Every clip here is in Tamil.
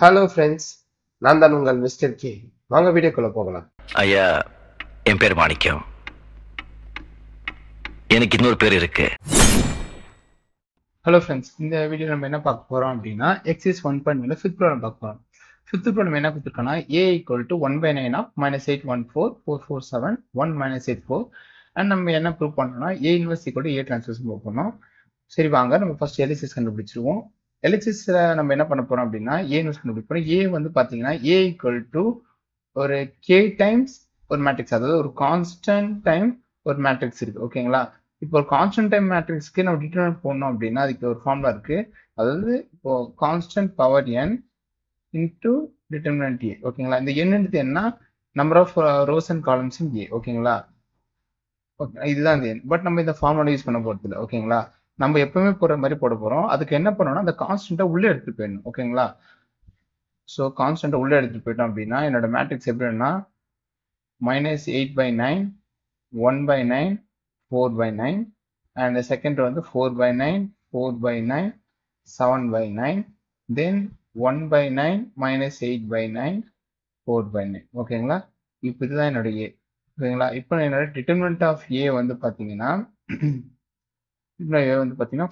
ஹலோ ஃப்ரெண்ட்ஸ், நான் தான் உங்கள் மிஸ்டர் கே. வாங்க வீடியோக்குள்ள போகலாம். ஐயா, என் பேர் மாணிக்கம். எனக்கு இன்னொரு பேர் இருக்கு. ஹலோ ஃப்ரெண்ட்ஸ், இந்த வீடியோ நம்ம என்ன பார்க்க போறோம் அப்படின்னா எக்ஸைஸ் 1.1 ஃபிஃப்த் ப்ராப்ளம் பார்க்க போறோம். ஃபிஃப்த் ப்ராப்ளம் என்ன கொடுத்துருக்கோம்னா a equal to 1/9 of -814,447 1 -84 and நம்ம என்ன ப்ரூவ் பண்ணோம்னா a inverse equal to a transpose prove பண்ணோம். சரி வாங்க நம்ம ஃபர்ஸ்ட் எலிசிஸ் கண்டுபிடிச்சிருவோம். எலிசிஸ்ல நம்ம என்ன பண்ண போறோம் அப்படின்னா a இன்வெர்ஸ் கண்டுபிடிப்போம். a வந்து பாத்தீங்கன்னா a ஈக்குவல் டு ஒரு k டைம்ஸ் ஒரு மேட்ரிக்ஸ், அதாவது ஒரு கான்ஸ்டன்ட் டைம் ஒரு மேட்ரிக்ஸ் இருக்கு. ஓகேங்களா? இப்போ ஒரு கான்ஸ்டன்ட் டைம் மேட்ரிக்ஸ்க்கு நம்ம டிட்டர்மினன்ட் போடணும் அப்படின்னா அதுக்கு ஒரு ஃபார்முலா இருக்கு. அதாவது இப்போ constant power n into determinant a. ஓகேங்களா? இந்த n என்ன number of rows and columns in a. ஓகேங்களா? இதுதான் இந்த n. பட் நம்ம இந்த ஃபார்முலா யூஸ் பண்ண போறது இல்லை. ஓகேங்களா? நம்ம எப்பவுமே போடுற மாதிரி போட போறோம். அதுக்கு என்ன பண்ணணும்னா அந்த கான்ஸ்டன்ட்டை உள்ள எடுத்துட்டு போயிடணும். ஓகேங்களா? ஸோ கான்ஸ்டன்ட்டை உள்ள எடுத்துட்டு போயிட்டோம் அப்படின்னா என்னோட மேட்ரிக்ஸ் எப்படின்னா -8/9 1/9 4/9 and the second வந்து 4/9 4/9 7/9 then 1/9 -8/9 4/9. ஓகேங்களா? இப்போ இதுதான் என்னோட a. ஓகேங்களா? இப்போ என்னோட டிட்டர்மினன்ட் ஆஃப் a வந்து பாத்தீங்கன்னா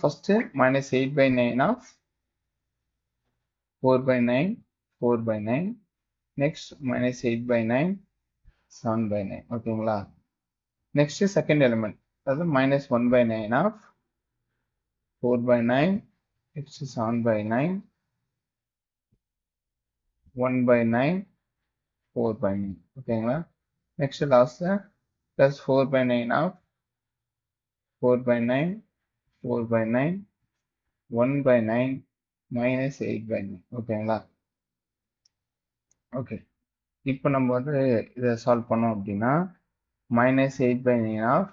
ஃபர்ஸ்ட் -8/9 ஆஃப் 4/9 4/9 next -8/9 7/9. ஓகேங்களா? நெக்ஸ்ட் செகண்ட் எலிமெண்ட், அதாவது -1/9 ஆஃப் 4/9 next 7/9 1/9 4/9. ஓகேங்களா? Next last plus 4/9 of 4/9 4/9 1/9 -8/9. ஓகேங்களா? ஓகே, இப்போ நம்ம வந்து இதை சால்வ் பண்ணோம் அப்படின்னா -8/9 of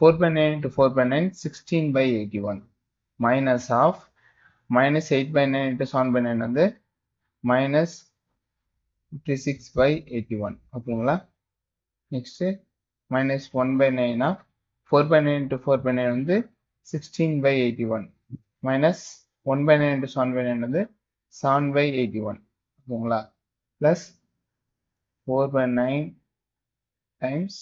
4/9 into 4/9 16/81 minus of -8/9 into 7/9 வந்து -56/81. ஓகேங்களா? நெக்ஸ்ட் -1/9 of 4/9 into 4/9 வந்து 16/81 minus 1/9 into 7/9 வந்து 7/81. ஓகேங்களா? பிளஸ் 4/9 times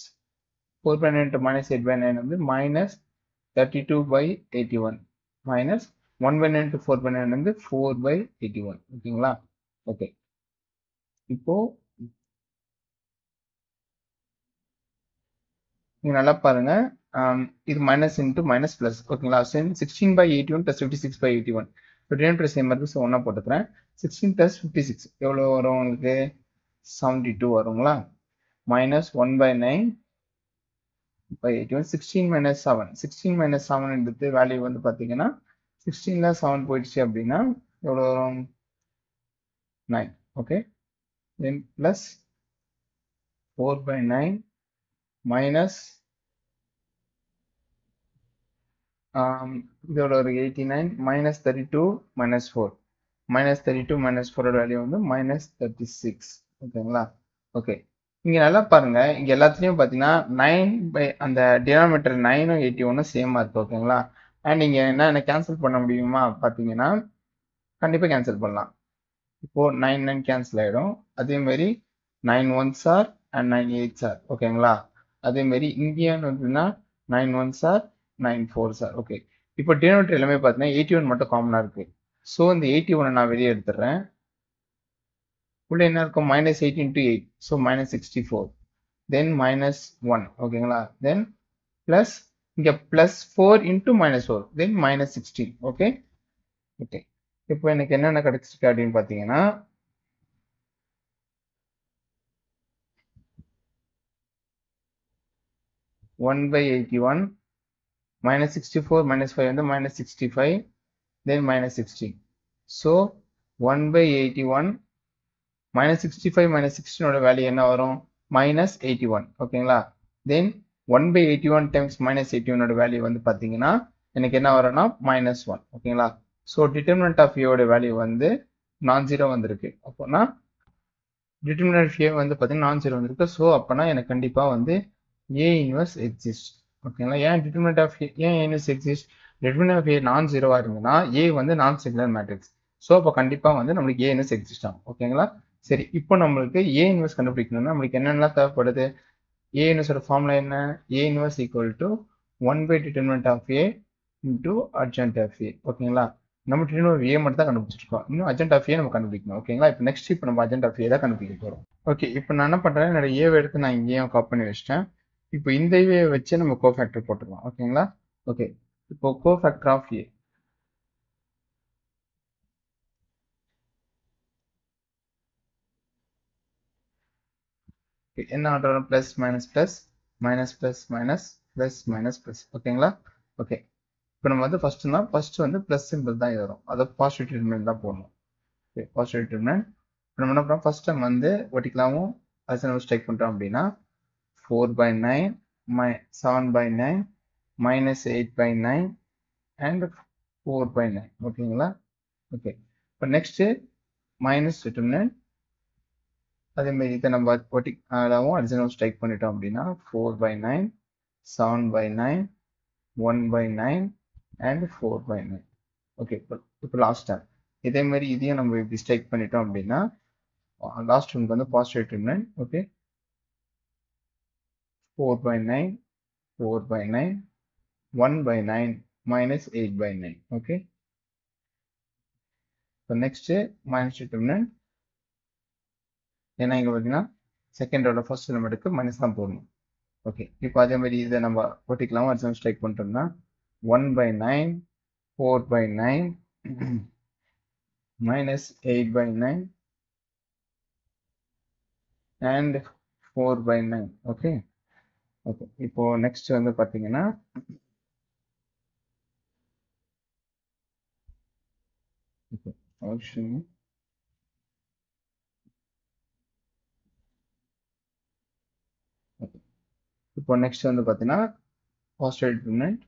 4/9 into -8/9 வந்து -32/81 minus 1/9 into 4/9 வந்து 4/81. ஓகேங்களா? ஓகே, இப்போ நீங்க நல்லா பாருங்க. இது மைனஸ் இன்டூ மைனஸ் பிளஸ். ஓகேங்களா? 16/81 plus 56/81 டினாமினேட்டர் சேம் இருக்கு. ஒன்னா போட்டுக்கிறேன். 16 plus 56 எவ்வளவு வரும் உங்களுக்கு? 72 வருங்களா? minus 1/9/81 16 minus 7 16 minus 7 எடுத்து வேல்யூ வந்து பாத்தீங்கன்னா 16ல 7 போயிடுச்சு அப்படின்னா எவ்வளவு வரும்? 9. ஓகே, then plus 4/9 minus இதோட ஒரு 89 minus 32 minus 4 -32 -4 வேல்யூ வந்து -36. ஓகேங்களா? ஓகே, இங்க நல்லா பாருங்க. இங்க எல்லாத்துலயும் பாத்தீங்கன்னா 9 அந்த டினாமினேட்டர் 9 81 சேமா இருக்கு. ஓகேங்களா? அண்ட் நீங்க என்ன கேன்சல் பண்ண முடியுமா பாத்தீங்கன்னா கண்டிப்பா கேன்சல் பண்ணலாம். இப்போ 9 9 கேன்சல் ஆயிடும். அதே மாதிரி 9 1s are and 9 8s are. ஓகேங்களா? அதே மாதிரி இங்கேயும் வந்துன்னா 9 1s are 9 4s are. Okay, இப்போ டினாமினேட்டர் எல்லாமே பாத்தீங்கன்னா 81 மட்டும் காமனா இருக்கு. ஸோ இந்த 81 நான் வெளியே எடுத்துடுறேன். உள்ள என்ன இருக்கும்? -8 into 8, ஸோ -64, தென் -1. ஓகேங்களா? தென் பிளஸ் இங்க +4 into -4, தென் -16. ஓகே ஓகே, இப்போ எனக்கு என்னென்ன கிடைச்சிருக்கு அப்படின்னு பாத்தீங்கன்னா 1/81 -64 -5 வந்து -65, then -16. So 1/81 -65 -16 ஓட வேல்யூ என்ன வரும்? -81. ஓகேங்களா? தென் 1/81 times -81 ஓட வேல்யூ வந்து பாத்தீங்கன்னா எனக்கு என்ன வரும்னா -1. ஓகேங்களா? ஸோ டிட்டர்மினன்ட் ஆஃப் a ஓட வேல்யூ வந்து நான் ஜீரோ வந்திருக்கு. அப்போனா டிட்டர்மினன்ட் ஆஃப் a வந்து பாத்தீங்கன்னா நான் ஜீரோ வந்திருக்கு. ஸோ அப்போனா எனக்கு கண்டிப்பா வந்து a இன்வெர்ஸ் எக்ஸிஸ்ட். ஓகேங்களா? ஏன் டிட்டர்மினன்ட் ஆஃப் ஏன் a inverse exist? Determinant of a non ஜீரோவா இருந்ததுன்னா a வந்து நான் சிங்குலர் மேட்ரிக்ஸ். ஸோ அப்போ கண்டிப்பாக வந்து நம்மளுக்கு ஏ இன்வெர்ஸ் எக்ஸிஸ்ட் ஆகும். ஓகேங்களா? சரி, இப்போ நம்மளுக்கு ஏ இன்வெர்ஸ் கண்டுபிடிக்கணும்னா நம்மளுக்கு என்னென்னலாம் தேவைப்படுது? ஏ இன்வெர்ஸோட ஃபார்முலா என்ன? A inverse equal to 1/determinant of A into adjoint of A. ஓகேங்களா? நம்ம டிட்டர்மினன்ட் ஏ மட்டும் தான் கண்டுபிடிச்சிருக்கோம். இன்னும் அட்ஜண்ட் ஆஃப் ஏ நம்ம கண்டுபிடிக்கணும். ஓகேங்களா? இப்போ நெக்ஸ்ட் இப்போ நம்ம அட்ஜண்ட் ஆஃப் ஏ தான் கண்டுபிடிக்க போகிறோம். ஓகே, இப்போ நான் என்ன பண்ணுறேன், என்னோட ஏவை எடுத்து நான் இங்கேயும் காப்பி பண்ணி வச்சிட்டேன். இப்போ இந்த ஏவை வச்சு நம்ம கோஃபேக்டர் போட்டுக்கலாம். ஓகேங்களா? ஓகே, இப்போ கோஃபேக்டர் ஆஃப் ஏ என்ன order? Plus minus plus minus plus minus plus minus plus. ஓகேங்களா? ஓகே, இப்போ நம்ம வந்து ஃபர்ஸ்ட் வந்து பிளஸ் சிம்பிள் தான் வரும். அதை பாசிட்டிவ் டிட்டர்மினன்ட் தான் போடணும். Okay, positive determinant. இப்போ நம்ம என்ன பண்ணுறோம், ஃபர்ஸ்ட் டைம் வந்து ஒட்டிக்கலாமும் அசன் ஸ்ட்ரைக் பண்ணுறோம் அப்படின்னா 4/9 7/9 minus 8/9 and 4/9. ஓகேங்களா? ஓகே, இப்போ நெக்ஸ்ட் மைனஸ் டிட்டர்மினன்ட். அதே மாதிரி இதை நம்ம அதாவது அடிஷனல் ஸ்ட்ரைக் பண்ணிட்டோம் அப்படின்னா 4/9 7/9 1/9 and 4/9. ஓகே, இப்போ லாஸ்ட் டைம் இதே மாதிரி இதையும் நம்ம இப்படி ஸ்ட்ரைக் பண்ணிட்டோம் அப்படின்னா லாஸ்ட் ஒன்க்கு வந்து positive determinant. Okay, 4/9 4/9 1/9 minus 8/9. Okay, இப்போ நெக்ஸ்ட் மைனஸ் டிட்டர்மினன்ட். ஏன்னா இங்க பார்த்தீங்கன்னா செகண்ட் ரோல ஃபர்ஸ்ட் எலிமெண்ட்டுக்கு மைனஸ் தான் போடணும். ஓகே, இப்போ அதே மாதிரி இதை நம்ம போட்டிக்கலாம். அடிஷனல் ஸ்ட்ரைக் பண்ணிட்டோம்னா 1/9 4/9 minus 8/9 and 4/9. ஓகே ஓகே, இப்போ நெக்ஸ்ட் வந்து பார்த்தீங்கன்னா இப்போ நெக்ஸ்ட் வந்து பார்த்தீங்கன்னா பாசிட்டிவ் டிட்டர்மினன்ட்.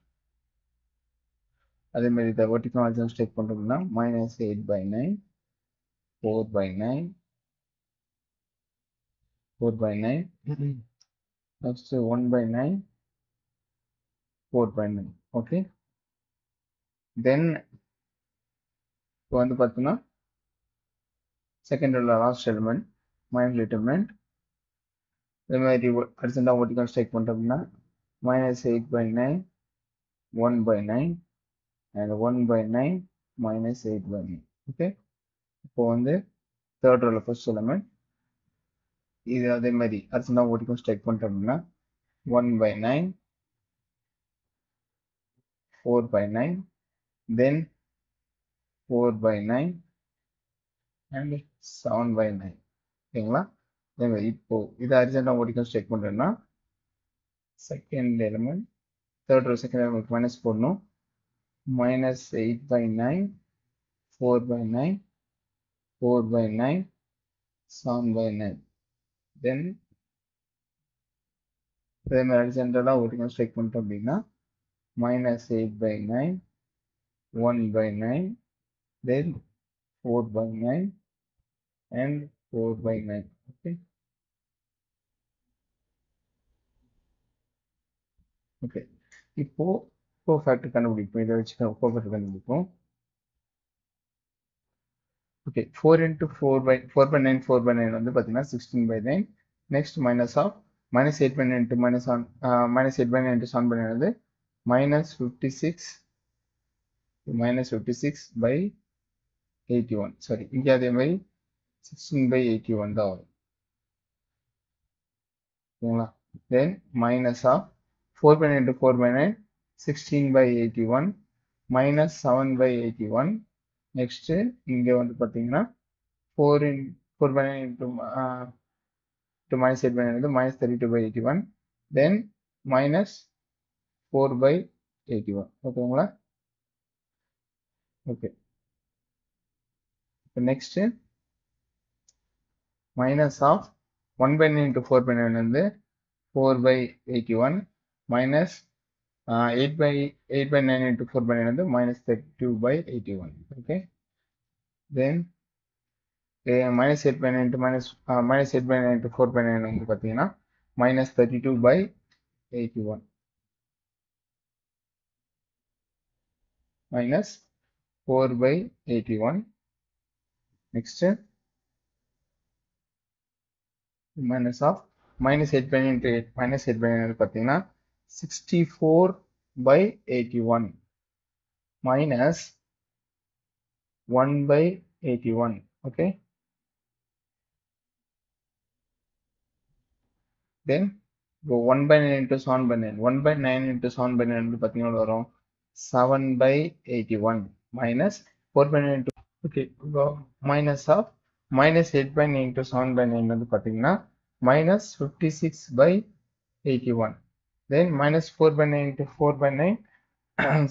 அதே மாதிரி இதை வெர்டிகல் அடிஷனல் ஸ்ட்ரைக் பண்ணுறோம்னா minus 8/9 4/9 4/9 next 1/9 4/9. ஓகே, தென் இப்போ வந்து பார்த்தீங்கன்னா செகண்ட் உள்ள லாஸ்ட் எலிமெண்ட் மைனஸ் டிட்டர்மினன்ட். அதே மாதிரி அடிஷனலாக வெர்டிகல் ஸ்ட்ரைக் பண்ணுறோம்னா minus 8/9 1/9 and 1/9 minus 8/9. ஓகே, இப்போ வந்து தேர்ட் ரோல ஃபர்ஸ்ட் எலிமெண்ட் இது அதே மாதிரி அடிஷனலாக வெர்டிகல் ஸ்ட்ரைக் பண்ணுறோம்னா 1/9 4/9 then 4/9 and 7/9. ஓகேங்களா? அதே மாதிரி இப்போ இதை அர்ஜென்ட்டாக வெர்டிகல் ஸ்ட்ரைக் பண்ணுறோம்னா second element third row second element minus போடணும். minus 8/9 4/9 4/9 7/9 then அதே மாதிரி அர்ஜென்ட்டாக வெர்டிகல் ஸ்ட்ரைக் பண்ணிட்டோம் அப்படின்னா minus 8/9 1/9 then 4/9 and 4/9. Okay okay, இப்போ கோஃபேக்டர் கண்டுபிடிப்போம். இதை வச்சு கோஃபேக்டர் கண்டுபிடிப்போம். ஓகே, 4 into 4/9 4/9 வந்து பார்த்தீங்கன்னா 16/9. Next minus of minus 8/9 into minus 8/9 into 7/9 வந்து minus 56/81. சாரி, இங்கே அதே மாதிரி 16/81 தான் வரும். ஓகேங்களா? Then minus of 4/9 into 4/9 16/81 minus 7/81. Next இங்கே வந்து பார்த்தீங்கன்னா 4/9 into minus 8/9 வந்து minus 32/81 then minus 4/81. ஓகேங்களா? ஓகே, இப்போ நெக்ஸ்ட் மைனஸ் ஆஃப் 1/9 into 4/9 வந்து 4/81 minus 8/9 into 4/9 வந்து minus 32/81. ஓகே, தென் minus 8/9 into minus 8/9 into 4/9 வந்து பார்த்தீங்கன்னா minus 32/81 minus 4/81. next minus of minus 8 by 9 into 8 minus 8 by 9 பார்த்தீங்கன்னா 64 by 81 minus 1 by 81 okay then go 1 by 9 into 7 by 9 1 by 9 into 7 by 9 வந்து பார்த்தீங்கன்னா வரும் 7 by 81 minus 4 by 9 into okay go minus of minus 8 by 9 into 7 by 9 வந்து பார்த்தீங்கன்னா minus 56 by 81 then minus 4 by 9 into 4 by 9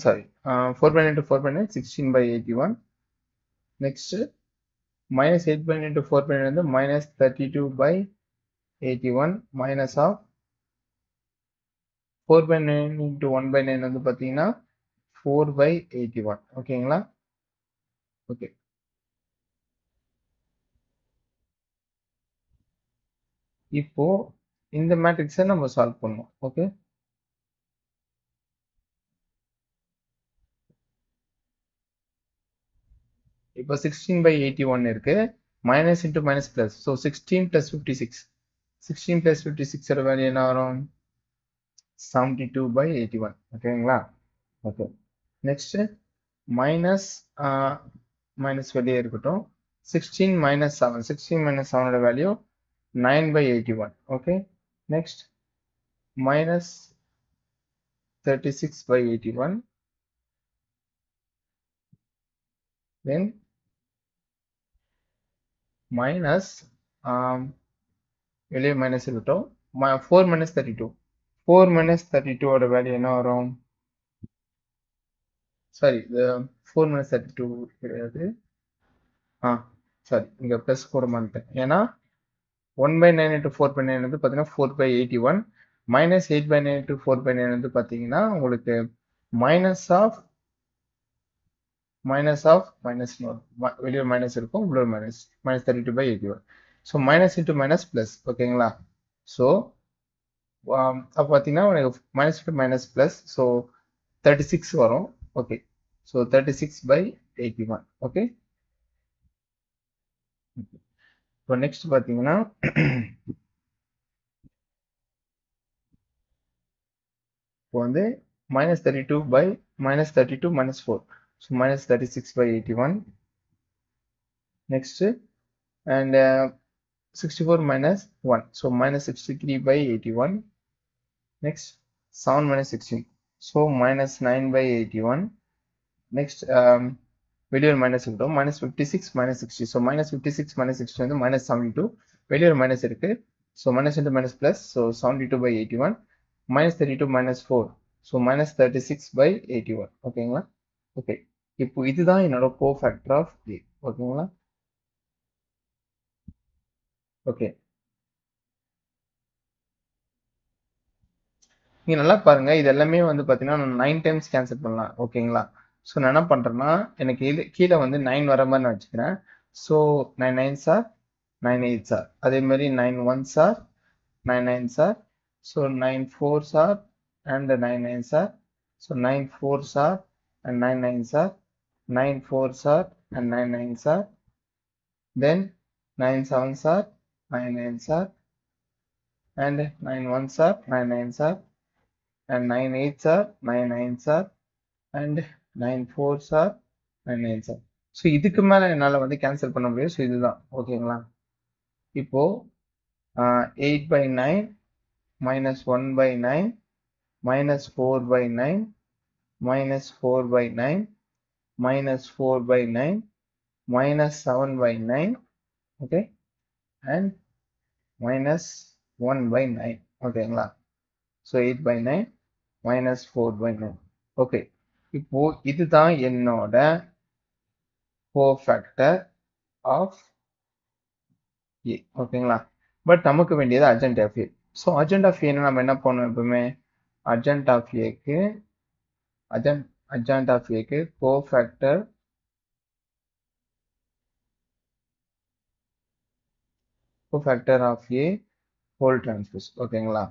sorry 4 by 9 into 4 by 9 16 by 81 next minus 8 by 9 into 4 by 9 வந்து minus 32 by 81 minus of 4 by 9 into 1 by 9 வந்து பார்த்தீங்கன்னா 4 by 81 ஓகேங்களா ஓகே இப்போ இந்த மேட்ரிக்ஸை நம்ம சால்வ் பண்ணணும் ஓகே இப்போ 16 by 81 இருக்கு minus into minus plus so 16 plus 56 16 plus 56 ஓட வேல்யூ என்ன வரும் 72 by 81 ஓகேங்களா ஓகே நெக்ஸ்ட் மைனஸ் மைனஸ் வெளியே இருக்கட்டும் 16 minus 7 16 minus 7 ஓட value 9 by 81 okay next minus 36 by 81 then minus வெளியே மைனஸ் இருக்கட்டும் 4 minus 32 4 minus 32 ஓட வேல்யூ என்ன வரும் சாரி 4 minus 32 கிடையாது சாரி இங்க பிளஸ் போட மாட்டேன் ஏன்னா 1 by 9 into 4 by 9 வந்து பார்த்தீங்கன்னா 4 by 81 minus 8 by 9 into 4 by 9 வந்து பார்த்தீங்கன்னா உங்களுக்கு minus of minus வெளியே மைனஸ் இருக்கும் உள்ள minus 32 by 81 so minus into minus plus ஓகேங்களா ஸோ அப்போ பார்த்தீங்கன்னா உங்களுக்கு minus into minus plus so 36 வரும் ஓகே ஸோ 36 by 81 ஓகே இப்போ நெக்ஸ்ட் பார்த்தீங்கன்னா இப்போ வந்து minus 32 by minus 32 minus 4 so minus 36 by 81 next and 64 minus 1 so minus 63 by 81 next 7 minus 16 so minus 9 by 81 next வெளியூர் மைனஸ் இருக்கும் minus 56 minus 60 so minus 56 minus 60 வந்து minus 72 வெளியூர் மைனஸ் இருக்கு so minus into minus plus so 72 by 81 minus 32 minus 4 so minus 36 by 81 ஓகேங்களா ஓகே இப்போ இதுதான் என்னோட கோஃபேக்டர் ஆஃப் a ஓகேங்களா ஓகே நீங்க நல்லா பாருங்க இது எல்லாமே வந்து பாத்தீங்கன்னா நான் 9 டைம்ஸ் கேன்சல் பண்ணலாம் ஓகேங்களா ஸோ நான் என்ன பண்றேன்னா எனக்கு இது கீழே வந்து 9 வர மாதிரி நான் வச்சுக்கிறேன் so 9 9s are 9 8s are அதே மாதிரி 9 1s are 9 9s are so 9 4s are and 9 9s are so 9 4s are and 9 9s are 9 4s are and 9 9s are then 9 7s are 9 9s are and 9 1s are 9 9s are and 9 8s are 9 9s are and 9 4s are 9 9s are so இதுக்கு மேலே என்னால் வந்து கேன்சல் பண்ண முடியும் ஸோ இதுதான் ஓகேங்களா இப்போ 8 by 9 minus 1 by 9 minus 4 by 9 minus 4 by 9 minus 4 by 9 minus 7 by 9 okay and minus 1 by 9 ஓகேங்களா so 8 by 9 minus 4 by 9 okay இப்போ இதுதான் என்னோட கோஃபேக்டர் ஆஃப் ஏ ஓகேங்களா பட் நமக்கு வேண்டியது adjoint of A so adjoint of ஏன்னு நம்ம என்ன பண்ணோம் எப்பவுமே அர்ஜென்ட் ஆஃப் ஏக்கு cofactor of A whole transpose ஓகேங்களா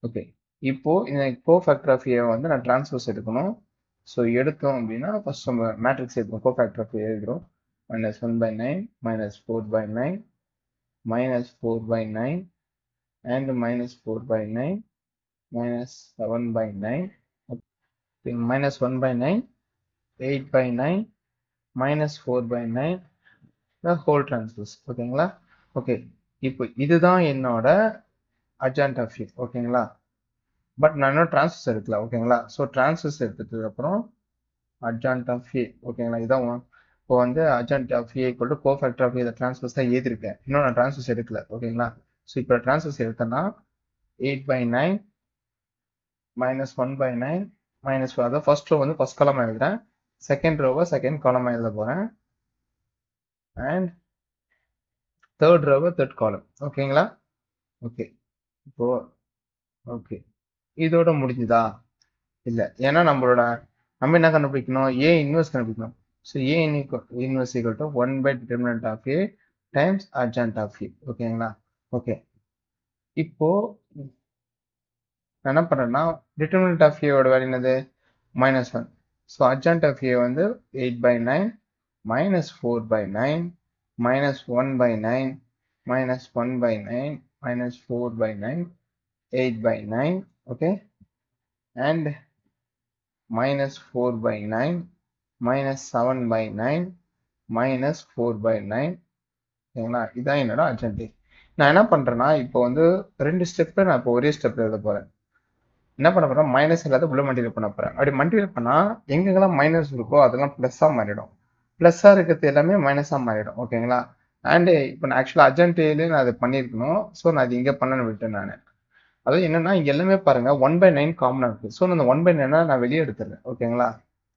ஓகே இப்போ இந்த கோஃபேக்டர் ஆஃப் ஏ வந்து நான் டிரான்ஸ்போஸ் எடுக்கணும் ஸோ எடுத்தோம் அப்படின்னா ஃபர்ஸ்ட் நம்ம மேட்ரிக்ஸ் எடுக்கணும் கோஃபேக்டர் ஆஃப் ஏ எழுதுறோம் minus 1 by 9 minus 4 by 9 minus 4 by 9 and minus 4 by 9 minus 7 by 9 okay, minus 1 by 9 8 by 9 minus 4 by 9 the whole transpose ஓகேங்களா ஓகே இப்போ இதுதான் என்னோட adjoint of A ஓகேங்களா பட் நான் இன்னும் டிரான்ஸ்வர்ஸ் எடுக்கல ஓகேங்களா ஸோ டிரான்ஸ்வர்ஸ் எடுத்ததுக்கு அப்புறம் adjoint of A ஓகேங்களா இதான் இப்போ வந்து adjoint of A equal to cofactor of A இதை டிரான்ஸ்வர்ஸ் தான் எழுதிருக்கேன் இன்னும் நான் டிரான்ஸ்வர்ஸ் எடுக்கல ஓகேங்களா ஸோ இப்போ டிரான்ஸ்வர்ஸ் எடுத்தேன்னா 8 by 9 minus 1 by 9 minus 4 அதான் ஃபர்ஸ்ட் ரோ வந்து ஃபர்ஸ்ட் காலம் எழுதுறேன் செகண்ட் ரோவை செகண்ட் காலம் எழுத போறேன் and third row third column ஓகேங்களா ஓகே இப்போ ஓகே இதோட முடிஞ்சுதா இல்ல ஏன்னா நம்ம என்ன கண்டுபிடிக்கணும் A இன்வெர்ஸ் கண்டுபிடிக்கணும் so A inverse equal to 1 by determinant of A times adjoint of A ஓகேங்களா ஓகே இப்போ நான் என்ன பண்றேன்னா determinant of A ஓட வேல்யூ என்னது -1 ஸோ adjoint of A வந்து 8 by 9 minus 4 by 9 minus 1 by 9 minus 1 by 9 minus 4 by 9 8 by 9 okay and minus 4 by 9 minus 7 by 9 minus 4 by 9 ஓகேங்களா இதான் என்னோட adjoint நான் என்ன பண்றேன்னா இப்போ வந்து ரெண்டு ஸ்டெப்ல நான் இப்போ ஒரே ஸ்டெப்ல எழுத போறேன் என்ன பண்ண போறேன் மைனஸ் இல்லாத உள்ள மல்டிப்ளை பண்ண போறேன் அப்படி மல்டிப்ளை பண்ணா எங்கெங்கெல்லாம் மைனஸ் இருக்கோ அதெல்லாம் பிளஸ்ஸா மாறிடும் பிளஸ்ஸா இருக்கிறது எல்லாமே மைனஸா மாறிடும் ஓகேங்களா அண்ட் இப்போ நான் ஆக்சுவலா அர்ஜென்டிலே நான் அதை பண்ணியிருக்கணும் ஸோ நான் அது இங்கே பண்ண விட்டேன் நான் அதாவது என்னன்னா இங்க எல்லாமே பாருங்க 1 by 9 காமனா இருக்கு ஸோ அந்த 1 by 9 நான் வெளியே எடுத்துறேன் ஓகேங்களா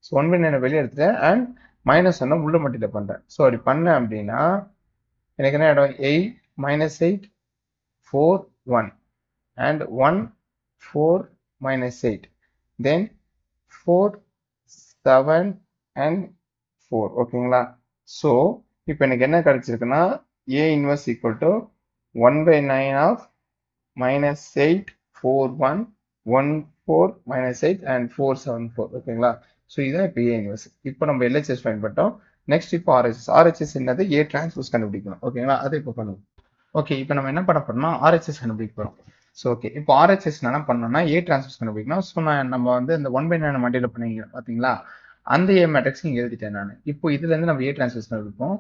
ஸோ 1 by 9 வெளியே எடுத்துறேன் அண்ட் மைனஸ் ஒன்ன உள்ள மல்டிப்ளை பண்றேன் ஸோ அப்படி பண்ணேன் அப்படின்னா எனக்கு என்ன ஆயிடும் 8 minus 8 4 1 and 1 4 minus 8 then 4 7 and 4 ஓகேங்களா ஸோ இப்போ எனக்கு என்ன கிடைச்சிருக்குன்னா A inverse equal to 1 by 9 of minus 8 4 1 1 4 minus 8 and 4 7 4 ஓகேங்களா ஸோ இதுதான் இப்போ A inverse இப்போ நம்ம LHS பயன்பட்டோம் நெக்ஸ்ட் இப்போ RHS என்னது A transpose கண்டுபிடிக்கணும் ஓகேங்களா அதை இப்போ பண்ணுவோம் ஓகே இப்போ நம்ம என்ன பண்ண போறோம்னா RHS கண்டுபிடிக்க போறோம் ஸோ ஓகே இப்போ RHS என்ன பண்ணோம்னா A transpose கண்டுபிடிக்கணும் ஸோ நம்ம வந்து இந்த 1 by 9 மல்டிப்ளை பண்ணீங்க பாத்தீங்களா அந்த A மேட்ரிக்ஸ் இங்க எழுதிட்டேன் நான் இப்போ இதுல இருந்து நம்ம A transpose கண்டுபிடிப்போம்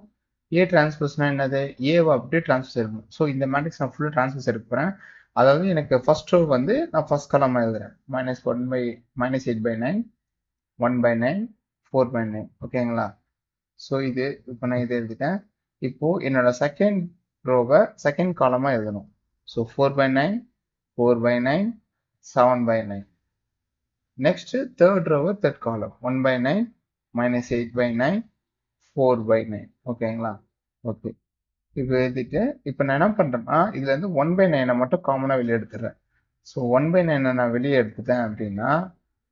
A transpose என்னது A அப்படியே டிரான்ஸ்போஸ் எடுக்கணும் ஸோ இந்த மேட்ரிக்ஸ் நான் ஃபுல்லா டிரான்ஸ்போஸ் எடுக்க போறேன் அதாவது எனக்கு ஃபர்ஸ்ட் ரோ வந்து நான் ஃபர்ஸ்ட் காலம் எழுதுறேன் -8 by 9 1 by 9 4 by 9 ஓகேங்களா ஸோ இது இப்போ நான் இதை எழுதிட்டேன் இப்போ என்னோட செகண்ட் ரோவை செகண்ட் காலமா எழுதணும் so 4 by 9 4 by 9 7 by 9 next third ரோவை தேர்ட் காலம் 1 by 9 -8 by 9 4 by 9 ஓகேங்களா ஓகே இப்போ எழுதிட்டு இப்போ நான் என்ன பண்றேன்னா இதுல இருந்து 1 by 9 மட்டும் காமனா வெளியே எடுத்துறேன் ஸோ 1 by 9 நான் வெளியே எடுத்துட்டேன் அப்படின்னா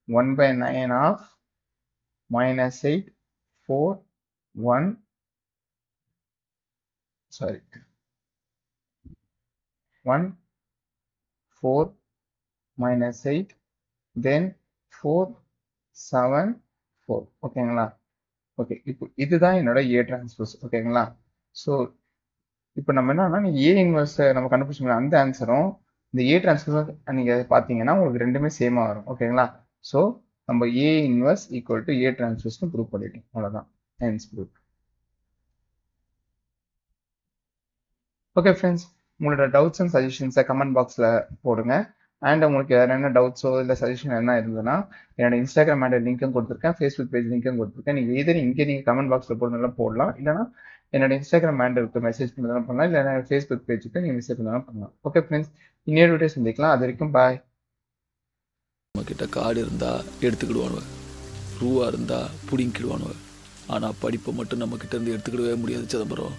1 by 9 ஆஃப் -8 4 1 sorry 1 4 -8 then 4 7 4 ஓகேங்களா ஓகே இப்போ இதுதான் என்னோட A transpose ஓகேங்களா ஸோ இப்போ நம்ம என்னன்னா A இன்வெர்ஸ் நம்ம கண்டுபிடிச்சோம்னா அந்த ஆன்சரும் இந்த A transpose நீங்க பாத்தீங்கன்னா உங்களுக்கு ரெண்டுமே சேமா வரும் ஓகேங்களா ஸோ நம்ம A inverse equal to A transpose prove பண்ணிட்டோம் அவ்வளவுதான் hence proof ஓகே ஃப்ரெண்ட்ஸ் உங்களோட டவுட்ஸ் அண்ட் சஜஷன்ஸை கமெண்ட் பாக்ஸில் போடுங்க அண்ட் உங்களுக்கு வேறு என்ன டவுட்ஸோ இல்லை சஜஷன் என்ன இருந்ததுன்னா என்னோட இன்ஸ்டாகிராம் ஹேண்டில் லிங்க்கும் கொடுத்துருக்கேன் ஃபேஸ்புக் பேஜ் லிங்க்கும் கொடுத்துருக்கேன் நீங்கள் இங்கே நீங்கள் கமெண்ட் பாக்ஸில் போடுறதுனால போடலாம் இல்லைனா என்னோட இன்ஸ்டாகிராம் ஹேண்டிலுக்கு மெசேஜ் பண்ணலாம் பண்ணலாம் இல்லைனா ஃபேஸ்புக் பேஜுக்கு நீங்கள் மெசேஜ் பண்ணலாம் பண்ணலாம் ஓகே ஃப்ரெண்ட்ஸ் இன்னொரு வீடியோ சந்திக்கலாம் அது வரைக்கும் பாய் நம்மக்கிட்ட காடு இருந்தால் எடுத்துக்கிடுவானுவ ரூவா இருந்தால் பிடிங்கிடுவானுவ ஆனால் படிப்பை மட்டும் நம்மக்கிட்ட இருந்து எடுத்துக்கிடவே முடியாது சிதம்பரம்